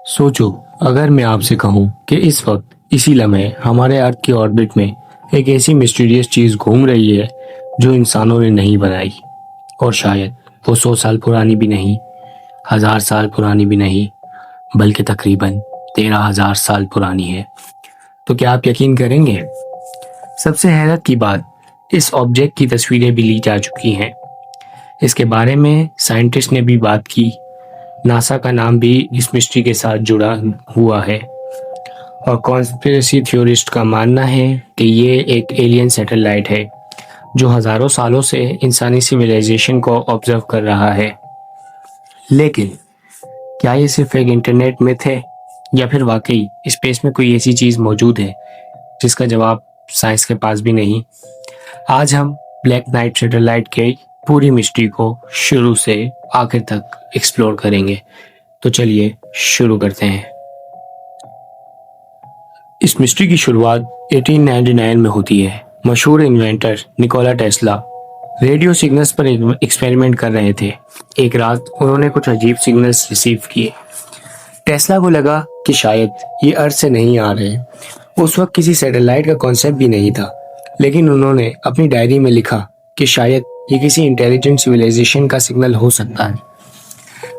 सोचो, अगर मैं आपसे कहूं कि इस वक्त इसी लम्हे हमारे अर्थ की ऑर्बिट में एक ऐसी मिस्टीरियस चीज घूम रही है जो इंसानों ने नहीं बनाई, और शायद वो 100 साल पुरानी भी नहीं, 1000 साल पुरानी भी नहीं, बल्कि तकरीबन 13,000 साल पुरानी है, तो क्या आप यकीन करेंगे? सबसे हैरत की बात, इस ऑब्जेक्ट की तस्वीरें भी ली जा चुकी हैं। इसके बारे में साइंटिस्ट ने भी बात की। नासा का नाम भी इस मिस्ट्री के साथ जुड़ा हुआ है, और कॉन्स्पिरेसी थ्योरिस्ट का मानना है कि ये एक एलियन सैटेलाइट है जो हजारों सालों से इंसानी सिविलाइजेशन को ऑब्जर्व कर रहा है। लेकिन क्या ये सिर्फ एक इंटरनेट मिथ है, या फिर वाकई स्पेस में कोई ऐसी चीज मौजूद है जिसका जवाब साइंस के पास भी नहीं? आज हम ब्लैक नाइट सैटेलाइट के पूरी मिस्ट्री को शुरू से आखिर तक एक्सप्लोर करेंगे। तो चलिए शुरू करते हैं। इस मिस्ट्री की शुरुआत 1899 में होती है। मशहूर inventor Nikola Tesla radio signals पर एक्सपेरिमेंट कर रहे थे। एक रात उन्होंने कुछ अजीब सिग्नल्स रिसीव किए। टेस्ला को लगा कि शायद ये अर्थ से नहीं आ रहे। उस वक्त किसी सैटेलाइट का कॉन्सेप्ट भी नहीं था, लेकिन उन्होंने अपनी डायरी में लिखा कि शायद ये किसी इंटेलिजेंट सिविलाइजेशन का सिग्नल हो सकता है।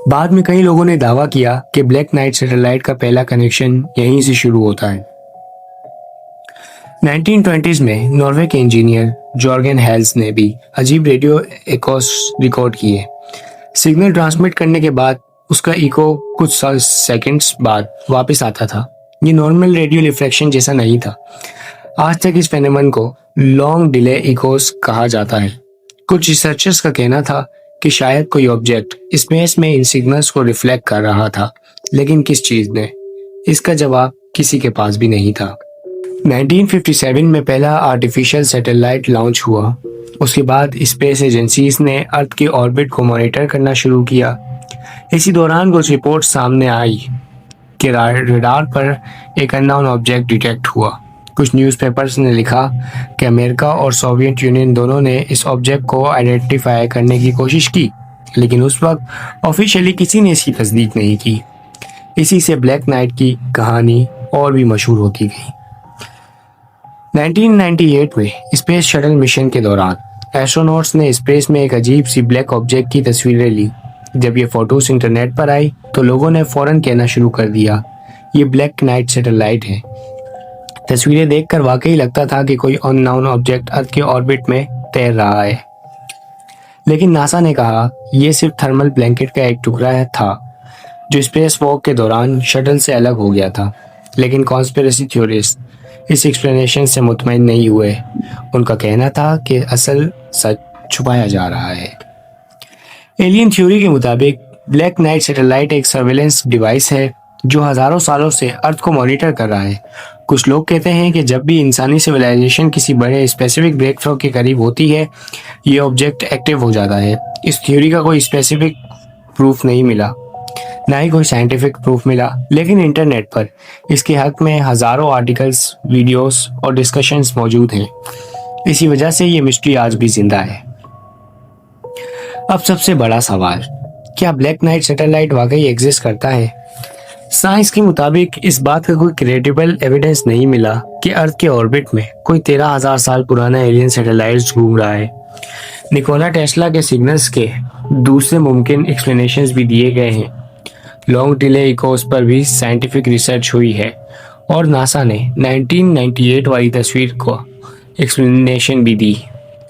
बाद में कई लोगों ने दावा किया कि ब्लैक नाइट सैटेलाइट का पहला कनेक्शन यहीं से शुरू होता है। 1920s में नॉर्वे के इंजीनियर जॉर्गन हेल्स ने भी अजीब रेडियो एकोस रिकॉर्ड किए। सिग्नल ट्रांसमिट करने के बाद उसका इको कुछ सेकंड्स बाद वापस आता था। ये नॉर्मल रेडियो रिफ्लेक्शन जैसा नहीं था। आज तक इस फेनोमेनन को लॉन्ग डिले इकोस कहा जाता है। कुछ रिसर्चर्स का कहना था कि शायद कोई ऑब्जेक्ट स्पेस में इन सिग्नल्स को रिफ्लेक्ट कर रहा था, लेकिन किस चीज ने? इसका जवाब किसी के पास भी नहीं था। 1957 में पहला आर्टिफिशियल सैटेलाइट लॉन्च हुआ। उसके बाद स्पेस एजेंसीज ने अर्थ की ऑर्बिट को मॉनिटर करना शुरू किया। इसी दौरान कुछ रिपोर्ट सामने आई कि रडार पर एक अननोन ऑब्जेक्ट डिटेक्ट हुआ। कुछ न्यूज़पेपर्स ने लिखा कि अमेरिका और सोवियत यूनियन दोनों ने इस ऑब्जेक्ट को आइडेंटिफाई करने की कोशिश की, लेकिन उस वक्त ऑफिशियली किसी ने इसकी तस्दीक नहीं की। इसी से ब्लैक नाइट की कहानी और भी मशहूर होती गई। 1998 में स्पेस शटल मिशन के दौरान एस्ट्रोनॉट्स ने स्पेस में एक अजीब सी ब्लैक ऑब्जेक्ट की तस्वीरें ली। जब ये फोटोज इंटरनेट पर आई तो लोगों ने फौरन कहना शुरू कर दिया, ये ब्लैक नाइट सैटेलाइट है। तस्वीरें देखकर वाकई लगता था कि कोई अननोन ऑब्जेक्ट अर्थ के ऑर्बिट में तैर रहा है। लेकिन नासा ने कहा यह सिर्फ थर्मल ब्लैंकेट का एक टुकड़ा था जो स्पेस वॉक के दौरान शटल से अलग हो गया था। लेकिन कॉन्स्पिरेसी थ्योरिस्ट इस एक्सप्लेनेशन से मुतमईन नहीं हुए। उनका कहना था कि असल सच छुपाया जा रहा है। एलियन थ्योरी के मुताबिक ब्लैक नाइट सैटेलाइट एक सर्वेलेंस डिवाइस है जो हजारों सालों से अर्थ को मॉनिटर कर रहा है। कुछ लोग कहते हैं कि जब भी इंसानी सिविलाइजेशन किसी बड़े स्पेसिफिक ब्रेक थ्रो के करीब होती है, ये ऑब्जेक्ट एक्टिव हो जाता है। इस थ्योरी का कोई स्पेसिफिक प्रूफ नहीं मिला, ना ही कोई साइंटिफिक प्रूफ मिला, लेकिन इंटरनेट पर इसके हक में हजारों आर्टिकल्स, वीडियोस और डिस्कशंस मौजूद हैं। इसी वजह से ये मिस्ट्री आज भी जिंदा है। अब सबसे बड़ा सवाल, क्या ब्लैक नाइट सैटेलाइट वाकई एग्जिस्ट करता है? साइंस के मुताबिक इस बात का कोई क्रेडिबल एविडेंस नहीं मिला कि अर्थ के ऑर्बिट में कोई 13,000 साल पुराना एलियन सैटेलाइट घूम रहा है। निकोला टेस्ला के सिग्नल्स के दूसरे मुमकिन एक्सप्लेनेशंस भी दिए गए हैं। लॉन्ग डिले इकोस पर भी साइंटिफिक रिसर्च हुई है, और नासा ने 1998 वाली तस्वीर को एक्सप्लेनेशन भी दी।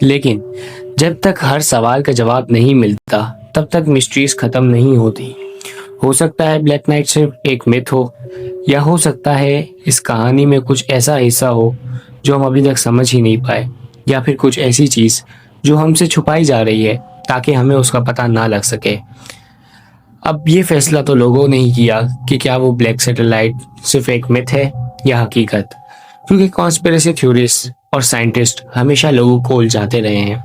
लेकिन जब तक हर सवाल का जवाब नहीं मिलता, तब तक मिस्ट्रीज खत्म नहीं होती। हो सकता है ब्लैक नाइट सिर्फ एक मिथ हो, या हो सकता है इस कहानी में कुछ ऐसा हिस्सा हो जो हम अभी तक समझ ही नहीं पाए, या फिर कुछ ऐसी चीज जो हमसे छुपाई जा रही है ताकि हमें उसका पता ना लग सके। अब ये फैसला तो लोगों ने ही किया कि क्या वो ब्लैक सैटेलाइट सिर्फ एक मिथ है या हकीकत, क्योंकि कॉन्स्पिरेसी थ्योरिस्ट और साइंटिस्ट हमेशा लोगों को उलझाते रहे हैं।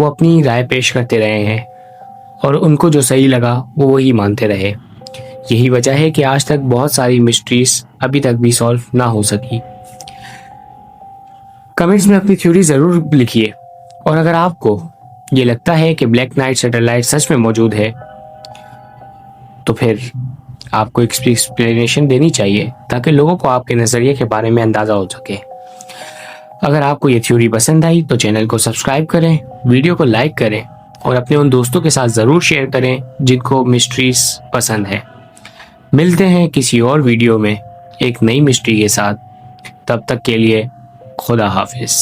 वो अपनी राय पेश करते रहे हैं और उनको जो सही लगा वो वही मानते रहे। यही वजह है कि आज तक बहुत सारी मिस्ट्रीज अभी तक भी सॉल्व ना हो सकी। कमेंट्स में अपनी थ्योरी जरूर लिखिए, और अगर आपको ये लगता है कि ब्लैक नाइट सैटेलाइट सच में मौजूद है, तो फिर आपको एक्सप्लेनेशन देनी चाहिए ताकि लोगों को आपके नज़रिए के बारे में अंदाज़ा हो सके। अगर आपको ये थ्योरी पसंद आई तो चैनल को सब्सक्राइब करें, वीडियो को लाइक करें और अपने उन दोस्तों के साथ ज़रूर शेयर करें जिनको मिस्ट्रीज पसंद है। मिलते हैं किसी और वीडियो में एक नई मिस्ट्री के साथ। तब तक के लिए खुदा हाफिज।